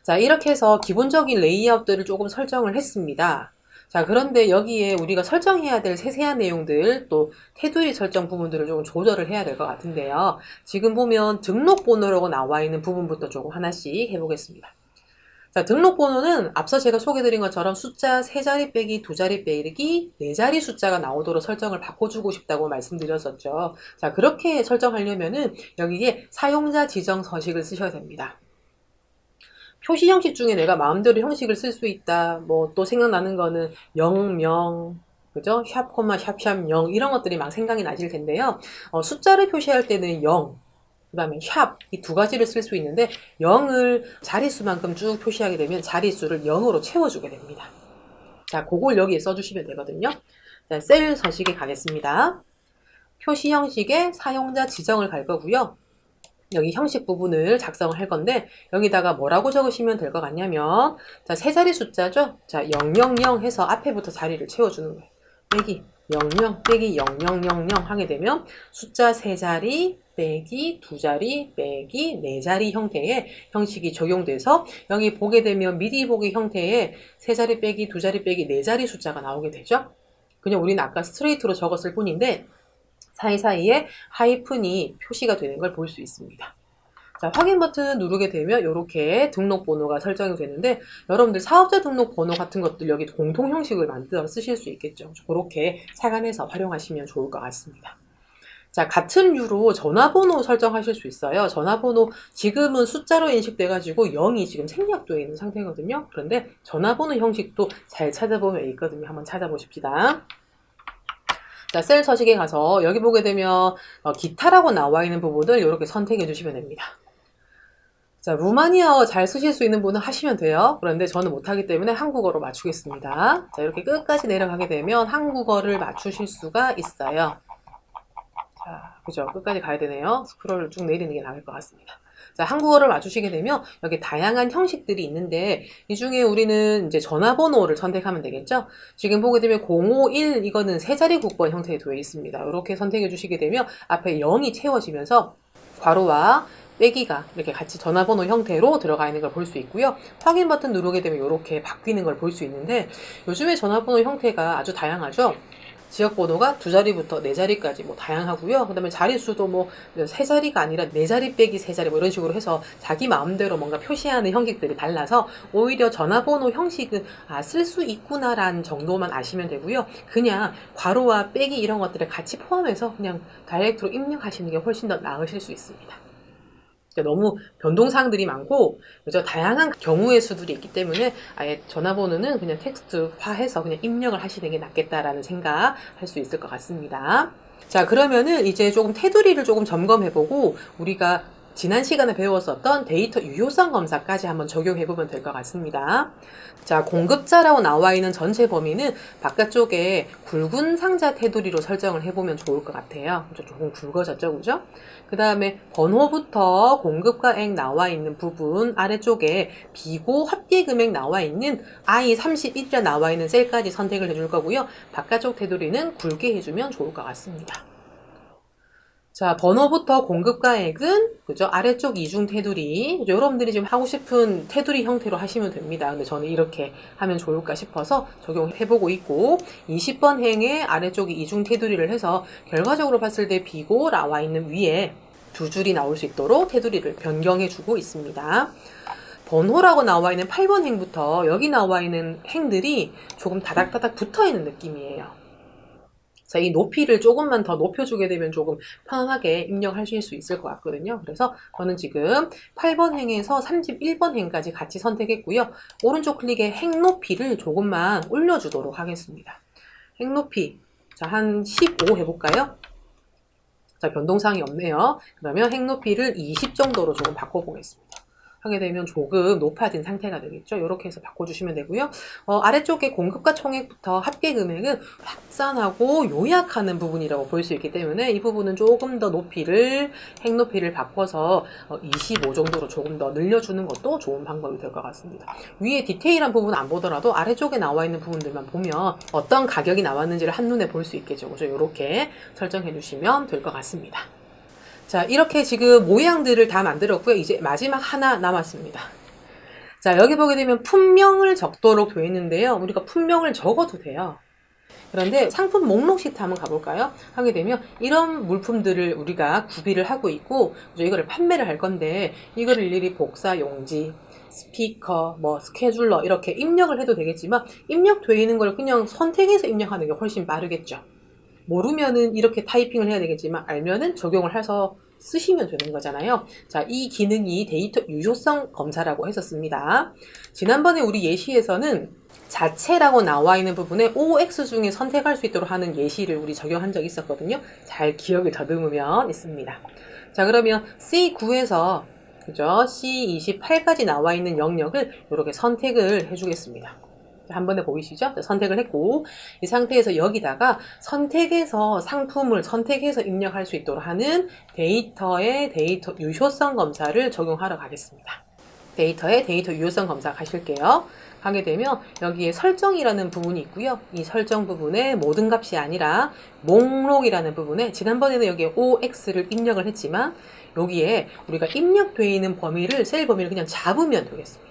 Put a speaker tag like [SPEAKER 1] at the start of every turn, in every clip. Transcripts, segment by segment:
[SPEAKER 1] 자, 이렇게 해서 기본적인 레이아웃들을 조금 설정을 했습니다. 자, 그런데 여기에 우리가 설정해야 될 세세한 내용들, 또 테두리 설정 부분들을 조금 조절을 해야 될 것 같은데요. 지금 보면 등록번호라고 나와 있는 부분부터 조금 하나씩 해보겠습니다. 자, 등록번호는 앞서 제가 소개드린 것처럼 숫자 3자리 빼기 2자리 빼기 4자리 숫자가 나오도록 설정을 바꿔주고 싶다고 말씀드렸었죠. 자, 그렇게 설정하려면은 여기에 사용자 지정 서식을 쓰셔야 됩니다. 표시 형식 중에 내가 마음대로 형식을 쓸 수 있다. 뭐 또 생각나는 거는 0, 명, 그죠? 샵, 코마, 샵, 0 이런 것들이 막 생각이 나실 텐데요. 숫자를 표시할 때는 0, 그 다음에 샵, 이 두 가지를 쓸 수 있는데 0을 자릿수만큼 쭉 표시하게 되면 자릿수를 0으로 채워주게 됩니다. 자, 그걸 여기에 써주시면 되거든요. 자, 셀 서식에 가겠습니다. 표시 형식에 사용자 지정을 갈 거고요. 여기 형식 부분을 작성을 할 건데 여기다가 뭐라고 적으시면 될 것 같냐면 자, 세 자리 숫자죠. 자, 000 해서 앞에부터 자리를 채워주는 거예요. 빼기 00 빼기 0000 하게 되면 숫자 세 자리 빼기 두 자리 빼기 네 자리 형태의 형식이 적용돼서 여기 보게 되면 미리 보기 형태의 세 자리 빼기 두 자리 빼기 네 자리 숫자가 나오게 되죠. 그냥 우리는 아까 스트레이트로 적었을 뿐인데 사이사이에 하이픈이 표시가 되는 걸 볼 수 있습니다. 자, 확인 버튼 누르게 되면 이렇게 등록번호가 설정이 되는데 여러분들 사업자 등록번호 같은 것들 여기 공통 형식을 만들어 쓰실 수 있겠죠. 그렇게 착안해서 활용하시면 좋을 것 같습니다. 자, 같은 류로 전화번호 설정하실 수 있어요. 전화번호 지금은 숫자로 인식돼가지고 0이 지금 생략되어 있는 상태거든요. 그런데 전화번호 형식도 잘 찾아보면 있거든요. 한번 찾아보십시다. 자, 셀 서식에 가서 여기 보게 되면 기타라고 나와 있는 부분을 이렇게 선택해 주시면 됩니다. 자, 루마니아어 잘 쓰실 수 있는 분은 하시면 돼요. 그런데 저는 못하기 때문에 한국어로 맞추겠습니다. 자, 이렇게 끝까지 내려가게 되면 한국어를 맞추실 수가 있어요. 자, 그죠? 끝까지 가야 되네요. 스크롤을 쭉 내리는 게 나을 것 같습니다. 자, 한국어를 맞추시게 되면 여기 다양한 형식들이 있는데 이 중에 우리는 이제 전화번호를 선택하면 되겠죠? 지금 보게 되면 051 이거는 세 자리 국번 형태에 되어 있습니다. 이렇게 선택해 주시게 되면 앞에 0이 채워지면서 괄호와 빼기가 이렇게 같이 전화번호 형태로 들어가 있는 걸 볼 수 있고요. 확인 버튼 누르게 되면 이렇게 바뀌는 걸 볼 수 있는데 요즘에 전화번호 형태가 아주 다양하죠? 지역번호가 두 자리부터 네 자리까지 뭐 다양하고요. 그 다음에 자릿수도 뭐 세 자리가 아니라 네 자리 빼기 세 자리 뭐 이런 식으로 해서 자기 마음대로 뭔가 표시하는 형식들이 달라서 오히려 전화번호 형식은 쓸 수 있구나라는 정도만 아시면 되고요. 그냥 괄호와 빼기 이런 것들을 같이 포함해서 그냥 다이렉트로 입력하시는 게 훨씬 더 나으실 수 있습니다. 너무 변동사항들이 많고 그죠? 다양한 경우의 수들이 있기 때문에 아예 전화번호는 그냥 텍스트화해서 그냥 입력을 하시는 게 낫겠다라는 생각 할 수 있을 것 같습니다. 자, 그러면은 이제 조금 테두리를 조금 점검해보고 우리가 지난 시간에 배웠었던 데이터 유효성 검사까지 한번 적용해보면 될 것 같습니다. 자, 공급자라고 나와 있는 전체 범위는 바깥쪽에 굵은 상자 테두리로 설정을 해보면 좋을 것 같아요. 조금 굵어졌죠, 그죠? 그 다음에 번호부터 공급가액 나와 있는 부분 아래쪽에 비고 합계 금액 나와 있는 I31이라 나와 있는 셀까지 선택을 해줄 거고요. 바깥쪽 테두리는 굵게 해주면 좋을 것 같습니다. 자, 번호부터 공급가액은 그죠? 아래쪽 이중 테두리. 그죠? 여러분들이 지금 하고 싶은 테두리 형태로 하시면 됩니다. 근데 저는 이렇게 하면 좋을까 싶어서 적용해보고 있고 20번 행에 아래쪽이 이중 테두리를 해서 결과적으로 봤을 때 비고 나와 있는 위에 두 줄이 나올 수 있도록 테두리를 변경해주고 있습니다. 번호라고 나와 있는 8번 행부터 여기 나와 있는 행들이 조금 다닥다닥 붙어있는 느낌이에요. 자, 이 높이를 조금만 더 높여주게 되면 조금 편안하게 입력하실 수 있을 것 같거든요. 그래서 저는 지금 8번 행에서 31번 행까지 같이 선택했고요. 오른쪽 클릭에 행 높이를 조금만 올려주도록 하겠습니다. 행 높이, 자, 한 15 해볼까요? 자, 변동사항이 없네요. 그러면 행 높이를 20 정도로 조금 바꿔보겠습니다. 하게 되면 조금 높아진 상태가 되겠죠. 이렇게 해서 바꿔주시면 되고요. 아래쪽에 공급가 총액부터 합계 금액은 확산하고 요약하는 부분이라고 볼 수 있기 때문에 이 부분은 조금 더 높이를 행 높이를 바꿔서 25 정도로 조금 더 늘려주는 것도 좋은 방법이 될 것 같습니다. 위에 디테일한 부분 안 보더라도 아래쪽에 나와 있는 부분들만 보면 어떤 가격이 나왔는지를 한눈에 볼 수 있겠죠. 그죠? 이렇게 설정해 주시면 될 것 같습니다. 자, 이렇게 지금 모양들을 다 만들었고요. 이제 마지막 하나 남았습니다. 자, 여기 보게 되면 품명을 적도록 되어 있는데요. 우리가 품명을 적어도 돼요. 그런데 상품 목록 시트 한번 가볼까요? 하게 되면 이런 물품들을 우리가 구비를 하고 있고 이거를 판매를 할 건데 이거를 일일이 복사 용지, 스피커, 뭐 스케줄러 이렇게 입력을 해도 되겠지만 입력되어 있는 걸 그냥 선택해서 입력하는 게 훨씬 빠르겠죠. 모르면은 이렇게 타이핑을 해야 되겠지만 알면은 적용을 해서 쓰시면 되는 거잖아요. 자, 이 기능이 데이터 유효성 검사라고 했었습니다. 지난번에 우리 예시에서는 자체라고 나와 있는 부분에 OX 중에 선택할 수 있도록 하는 예시를 우리 적용한 적이 있었거든요. 잘 기억을 더듬으면 있습니다. 자, 그러면 C9에서 그죠? C28까지 나와 있는 영역을 이렇게 선택을 해주겠습니다. 한 번에 보이시죠? 선택을 했고 이 상태에서 여기다가 선택해서 상품을 선택해서 입력할 수 있도록 하는 데이터의 데이터 유효성 검사를 적용하러 가겠습니다. 데이터의 데이터 유효성 검사 가실게요. 하게 되면 여기에 설정이라는 부분이 있고요. 이 설정 부분에 모든 값이 아니라 목록이라는 부분에 지난번에는 여기에 OX를 입력을 했지만 여기에 우리가 입력되어 있는 범위를 셀 범위를 그냥 잡으면 되겠습니다.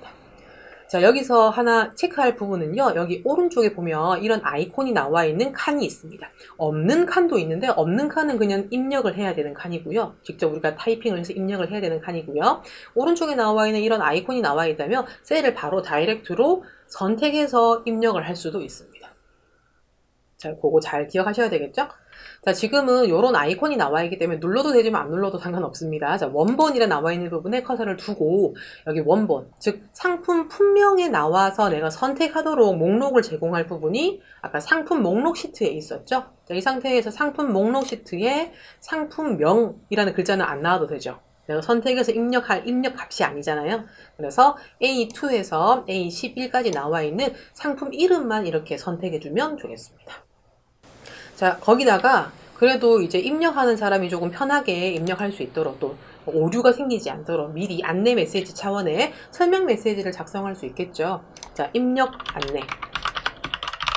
[SPEAKER 1] 자, 여기서 하나 체크할 부분은요. 여기 오른쪽에 보면 이런 아이콘이 나와 있는 칸이 있습니다. 없는 칸도 있는데 없는 칸은 그냥 입력을 해야 되는 칸이고요. 직접 우리가 타이핑을 해서 입력을 해야 되는 칸이고요. 오른쪽에 나와 있는 이런 아이콘이 나와 있다면 셀을 바로 다이렉트로 선택해서 입력을 할 수도 있습니다. 자, 그거 잘 기억하셔야 되겠죠? 자, 지금은 이런 아이콘이 나와 있기 때문에 눌러도 되지만 안 눌러도 상관없습니다. 자, 원본이라 나와 있는 부분에 커서를 두고 여기 원본, 즉 상품 품명에 나와서 내가 선택하도록 목록을 제공할 부분이 아까 상품 목록 시트에 있었죠? 자, 이 상태에서 상품 목록 시트에 상품명이라는 글자는 안 나와도 되죠. 내가 선택해서 입력할 입력 값이 아니잖아요. 그래서 A2에서 A11까지 나와 있는 상품 이름만 이렇게 선택해주면 되겠습니다. 자, 거기다가 그래도 이제 입력하는 사람이 조금 편하게 입력할 수 있도록 또 오류가 생기지 않도록 미리 안내 메시지 차원의 설명 메시지를 작성할 수 있겠죠. 자, 입력 안내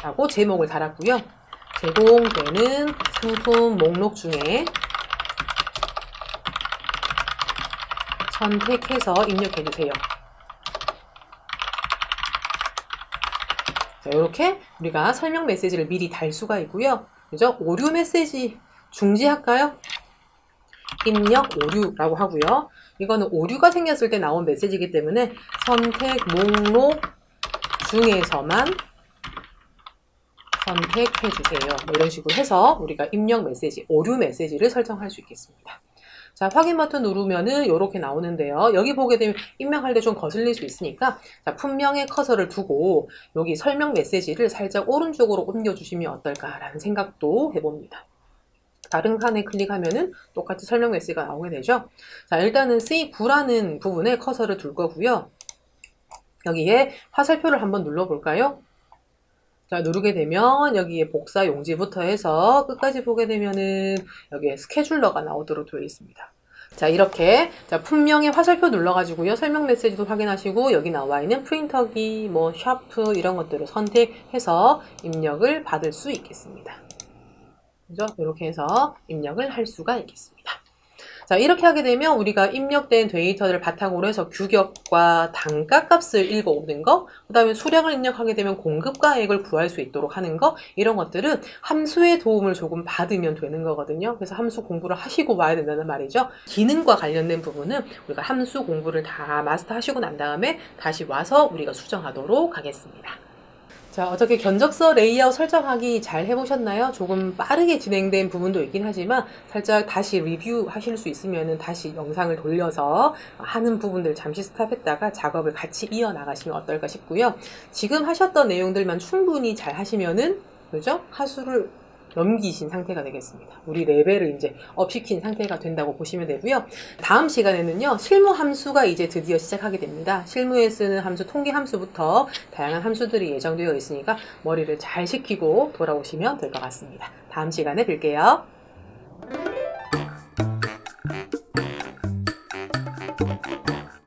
[SPEAKER 1] 라고 제목을 달았고요. 제공되는 상품 목록 중에 선택해서 입력해주세요. 자, 이렇게 우리가 설명 메시지를 미리 달 수가 있고요. 그죠? 오류 메시지 중지할까요? 입력 오류라고 하고요. 이거는 오류가 생겼을 때 나온 메시지이기 때문에 선택 목록 중에서만 선택해 주세요. 뭐 이런 식으로 해서 우리가 입력 메시지, 오류 메시지를 설정할 수 있겠습니다. 자, 확인 버튼 누르면은 이렇게 나오는데요. 여기 보게 되면 입력할 때 좀 거슬릴 수 있으니까 자, 품명에 커서를 두고 여기 설명 메시지를 살짝 오른쪽으로 옮겨주시면 어떨까라는 생각도 해봅니다. 다른 칸에 클릭하면은 똑같이 설명 메시지가 나오게 되죠. 자, 일단은 C9라는 부분에 커서를 둘 거고요. 여기에 화살표를 한번 눌러볼까요? 자, 누르게 되면 여기에 복사 용지부터 해서 끝까지 보게 되면은 여기에 스케줄러가 나오도록 되어 있습니다. 자, 이렇게 자, 품명에 화살표 눌러가지고요. 설명 메시지도 확인하시고 여기 나와 있는 프린터기, 뭐 샤프 이런 것들을 선택해서 입력을 받을 수 있겠습니다. 그죠? 이렇게 해서 입력을 할 수가 있겠습니다. 자, 이렇게 하게 되면 우리가 입력된 데이터를 바탕으로 해서 규격과 단가 값을 읽어오는 거, 그 다음에 수량을 입력하게 되면 공급가액을 구할 수 있도록 하는 거, 이런 것들은 함수의 도움을 조금 받으면 되는 거거든요. 그래서 함수 공부를 하시고 와야 된다는 말이죠. 기능과 관련된 부분은 우리가 함수 공부를 다 마스터하시고 난 다음에 다시 와서 우리가 수정하도록 하겠습니다. 자, 어떻게 견적서 레이아웃 설정하기 잘 해보셨나요? 조금 빠르게 진행된 부분도 있긴 하지만 살짝 다시 리뷰 하실 수 있으면 다시 영상을 돌려서 하는 부분들 잠시 스탑했다가 작업을 같이 이어나가시면 어떨까 싶고요. 지금 하셨던 내용들만 충분히 잘 하시면은 그죠? 하수를 넘기신 상태가 되겠습니다. 우리 레벨을 이제 업시킨 상태가 된다고 보시면 되고요. 다음 시간에는요, 실무 함수가 이제 드디어 시작하게 됩니다. 실무에 쓰는 함수, 통계 함수부터 다양한 함수들이 예정되어 있으니까 머리를 잘 식히고 돌아오시면 될 것 같습니다. 다음 시간에 뵐게요.